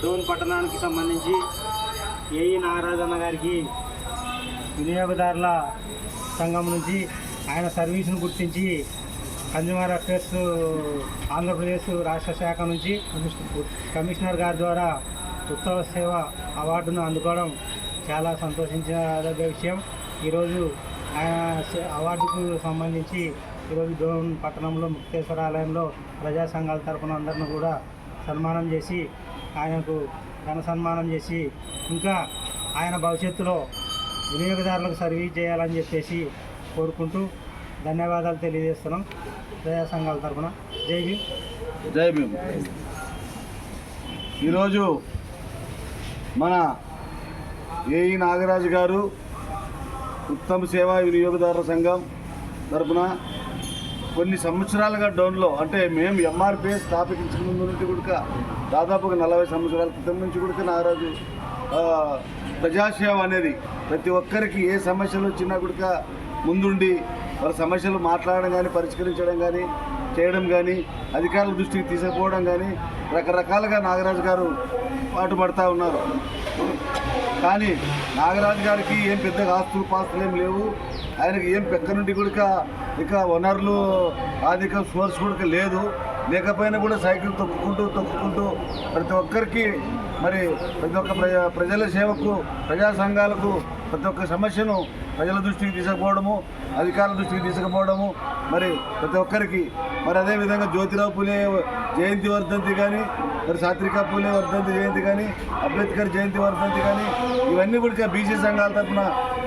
డోన్ పట్టణానికి సంబంధించి ఏఈ నాగరాజన్న గారికి వినియోగదారుల సంఘం నుంచి ఆయన సర్వీసును గుర్తించి కన్జ్యూమర్ అఫేర్స్ ఆంధ్రప్రదేశ్ రాష్ట్ర శాఖ నుంచి కమిషనర్ గారి ద్వారా ఉత్తమ సేవ అవార్డును అందుకోవడం చాలా సంతోషించదగ్గ విషయం. ఈరోజు ఆయన అవార్డుకు సంబంధించి ఈరోజు డోన్ పట్టణంలో ముక్తేశ్వర ఆలయంలో ప్రజా సంఘాల తరఫున అందరిని కూడా సన్మానం చేసి ఆయనకు ఘన సన్మానం చేసి ఇంకా ఆయన భవిష్యత్తులో వినియోగదారులకు సర్వీస్ చేయాలని చెప్పేసి కోరుకుంటూ ధన్యవాదాలు తెలియజేస్తున్నాం ప్రజా సంఘాల తరఫున. జై భీమ్. జై భీమ్. ఈరోజు మన ఏఈ నాగరాజు గారు ఉత్తమ సేవా వినియోగదారుల సంఘం తరఫున కొన్ని సంవత్సరాలుగా డోన్లో అంటే మేము ఎంఆర్పిఎస్ స్థాపించిన ముందు నుంచి కూడా దాదాపుగా 40 సంవత్సరాల క్రితం నుంచి కూడా నాగరాజు ప్రజాసేవ అనేది ప్రతి ఒక్కరికి ఏ సమస్యలు వచ్చినా కూడా ముందుండి వాళ్ళ సమస్యలు మాట్లాడడం కానీ పరిష్కరించడం కానీ చేయడం కానీ అధికారుల దృష్టికి తీసుకుపోవడం కానీ రకరకాలుగా నాగరాజు గారు పాటుపడతా ఉన్నారు. కానీ నాగరాజు గారికి ఏం పెద్దగా ఆస్తులు పాస్తులు ఏం లేవు. ఆయనకి ఏం పెక్క నుండి కూడా ఇక వనరులు ఆర్థిక సోర్స్ కూడా లేదు. లేకపోయినా కూడా సైకిల్ తొక్కుకుంటూ ప్రతి ఒక్కరికి మరి ప్రతి ఒక్క ప్రజల సేవకు ప్రజా సంఘాలకు ప్రతి ఒక్క సమస్యను ప్రజల దృష్టికి తీసుకుపోవడము అధికారుల దృష్టికి తీసుకుపోవడము మరి ప్రతి ఒక్కరికి మరి అదేవిధంగా జ్యోతిరావు పూలే జయంతి వర్ధంతి కానీ మరి సాత్విక పూలే వర్ధంతి జయంతి కానీ అంబేద్కర్ జయంతి వర్ధంతి కానీ ఇవన్నీ కూడా బీసీ సంఘాల తరఫున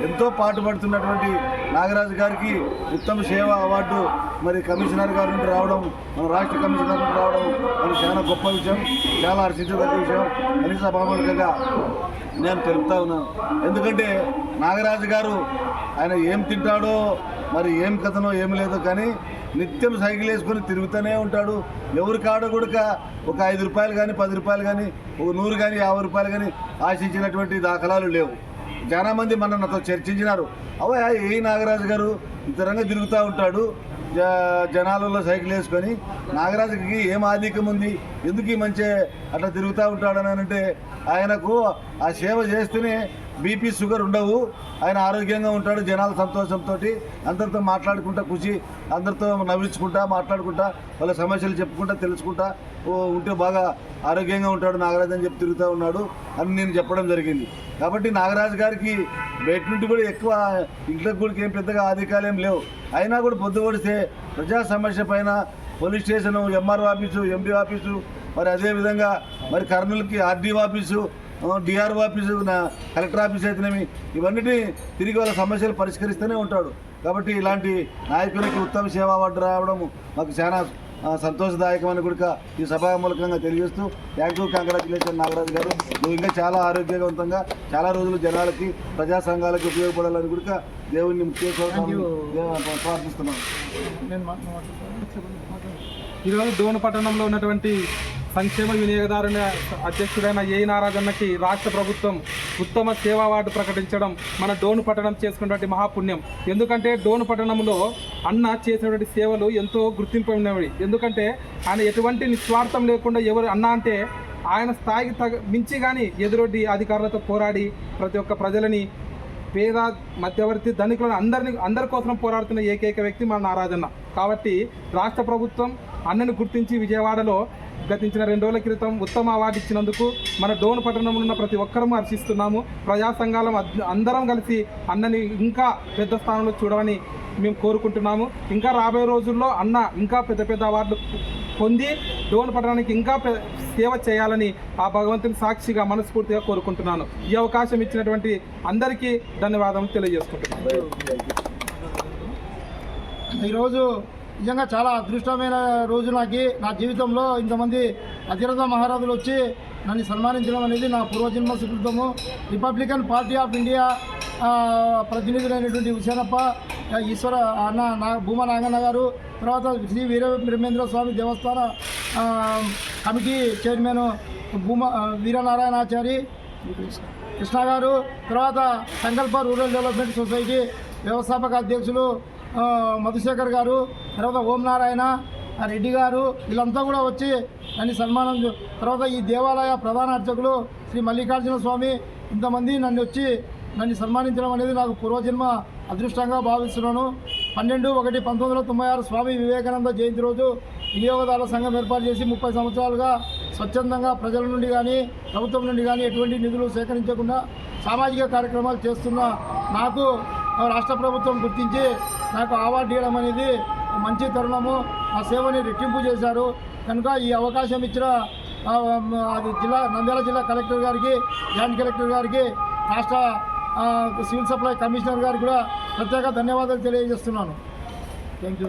ఎంతో పాటుపడుతున్నటువంటి నాగరాజు గారికి ఉత్తమ సేవ అవార్డు మరి కమిషనర్ గారి నుండి రావడం మన రాష్ట్ర కమిషనర్ నుండి రావడం మనకి చాలా గొప్ప విషయం, చాలా హర్షించదగ్గ విషయం అని సభాముఖంగా నేను తెలుపుతా ఉన్నాను. ఎందుకంటే నాగరాజు గారు ఆయన ఏం తింటాడో మరి ఏం కథనో ఏం లేదో కానీ నిత్యం సైకిల్ వేసుకొని తిరుగుతూనే ఉంటాడు. ఎవరి కాడ కూడా ఒక 5 రూపాయలు కానీ 10 రూపాయలు కానీ ఒక 100 కానీ 50 రూపాయలు కానీ ఆశించినటువంటి దాఖలాలు లేవు. చాలా మంది మన నాతో చర్చించినారు, అవా ఏ నాగరాజు గారు ఇతరంగా తిరుగుతూ ఉంటాడు జనాలలో సైకిల్ వేసుకొని, నాగరాజుకి ఏం ఆధిక్యం ఉంది, ఎందుకు ఈ మంచి అట్లా తిరుగుతూ ఉంటాడని అంటే ఆయనకు ఆ సేవ చేస్తేనే బీపీ షుగర్ ఉండవు, ఆయన ఆరోగ్యంగా ఉంటాడు. జనాల సంతోషంతో అందరితో మాట్లాడుకుంటా ఖుషి అందరితో నవ్వించుకుంటా మాట్లాడుకుంటా వాళ్ళ సమస్యలు చెప్పుకుంటా తెలుసుకుంటా ఉంటే బాగా ఆరోగ్యంగా ఉంటాడు నాగరాజు అని చెప్పి తిరుగుతూ ఉన్నాడు అని నేను చెప్పడం జరిగింది. కాబట్టి నాగరాజు గారికి బయట నుండి కూడా ఎక్కువ ఇంట్లోకి కూడా ఏం పెద్దగా ఆధికారం ఏం లేవు. అయినా కూడా పొద్దు పొడిస్తే ప్రజా సమస్య పైన police station, MRO office, MD office, మరి అదేవిధంగా మరి కర్నూలుకి RDO office, DRO office, collector office అయితేనేమి ఇవన్నిటి తిరిగి వాళ్ళ సమస్యలు పరిష్కరిస్తూనే ఉంటాడు. కాబట్టి ఇలాంటి నాయకునికి ఉత్తమ సేవా అవార్డు రావడం మాకు చాలా సంతోషదాయకమని కూడా ఈ సభా మూలకంగా తెలియజేస్తూ థ్యాంక్ యూ, కంగ్రాచులేషన్ నాగరాజు గారు. నువ్వు ఇంకా చాలా ఆరోగ్యవంతంగా చాలా రోజులు జనాలకి ప్రజా సంఘాలకి ఉపయోగపడాలని కూడా దేవుణ్ణి ప్రార్థిస్తున్నాను. ఈరోజు డోన్ పట్టణంలో ఉన్నటువంటి సంక్షేమ వినియోగదారుల అధ్యక్షుడైన ఏఈ నాగరాజన్నకి రాష్ట్ర ప్రభుత్వం ఉత్తమ సేవా అవార్డు ప్రకటించడం మన డోన్ పట్టణం చేసుకున్నటువంటి మహాపుణ్యం. ఎందుకంటే డోన్ పట్టణంలో అన్న చేసినటువంటి సేవలు ఎంతో గుర్తింపబడినవి. ఎందుకంటే ఆయన ఎటువంటి నిస్వార్థం లేకుండా ఎవరు అన్న అంటే ఆయన స్థాయికి మించి కానీ ఎదురొడ్డి అధికారులతో పోరాడి ప్రతి ఒక్క ప్రజలని పేద మధ్యవర్తి ధనికులను అందరి కోసం పోరాడుతున్న ఏకైక వ్యక్తి మన నాగరాజన్న. కాబట్టి రాష్ట్ర ప్రభుత్వం అన్నను గుర్తించి విజయవాడలో గతించిన 2 రోజుల క్రితం ఉత్తమ అవార్డు ఇచ్చినందుకు మన డోన్ పట్టణంలో ఉన్న ప్రతి ఒక్కరూ హర్షిస్తున్నాము. ప్రజా సంఘాలం అందరం కలిసి అన్నని ఇంకా పెద్ద స్థానంలో చూడాలని మేము కోరుకుంటున్నాము. ఇంకా రాబోయే రోజుల్లో అన్న ఇంకా పెద్ద పెద్ద అవార్డులు పొంది డోన్ పట్టణానికి ఇంకా సేవ చేయాలని ఆ భగవంతుని సాక్షిగా మనస్ఫూర్తిగా కోరుకుంటున్నాను. ఈ అవకాశం ఇచ్చినటువంటి అందరికీ ధన్యవాదాలు తెలియజేసుకుంటున్నాను. ఈరోజు నిజంగా చాలా అదృష్టమైన రోజు నా జీవితంలో ఇంతమంది అతిరథ మహారాజులు వచ్చి నన్ను సన్మానించడం అనేది నా పూర్వజన్మ సుకృతము. రిపబ్లికన్ పార్టీ ఆఫ్ ఇండియా ప్రతినిధులైనటువంటి హుసేనప్ప, ఈశ్వర అన్న భూమా నాగన్న గారు, తర్వాత శ్రీ వీరబ్రహ్మేంద్ర స్వామి దేవస్థాన కమిటీ చైర్మన్ వీరనారాయణాచారి కృష్ణ గారు, తర్వాత సంకల్ప రూరల్ డెవలప్మెంట్ సొసైటీ వ్యవస్థాపక అధ్యక్షులు మధుశేఖర్ గారు, తర్వాత ఓం నారాయణ, ఆ రెడ్డి గారు వీళ్ళంతా కూడా వచ్చి నన్ను సన్మానం తర్వాత ఈ దేవాలయ ప్రధాన అర్చకులు శ్రీ మల్లికార్జున స్వామి ఇంతమంది నన్ను సన్మానించడం అనేది నాకు పూర్వజన్మ అదృష్టంగా భావిస్తున్నాను. 12/1/1996 స్వామి వివేకానంద జయంతి రోజు వినియోగదారుల సంఘం ఏర్పాటు చేసి 30 సంవత్సరాలుగా స్వచ్ఛందంగా ప్రజల నుండి కానీ ప్రభుత్వం నుండి కానీ ఎటువంటి నిధులు సేకరించకుండా సామాజిక కార్యక్రమాలు చేస్తున్న నాకు రాష్ట్ర ప్రభుత్వం గుర్తించి నాకు అవార్డు ఇవ్వడం అనేది మంచి తరుణము. ఆ సేవని రెట్టింపు చేశారు కనుక ఈ అవకాశం ఇచ్చిన అది నంద్యాల జిల్లా కలెక్టర్ గారికి, జాయింట్ కలెక్టర్ గారికి, రాష్ట్ర సివిల్ సప్లై కమిషనర్ గారికి కూడా ప్రత్యేక ధన్యవాదాలు తెలియజేస్తున్నాను. Thank you.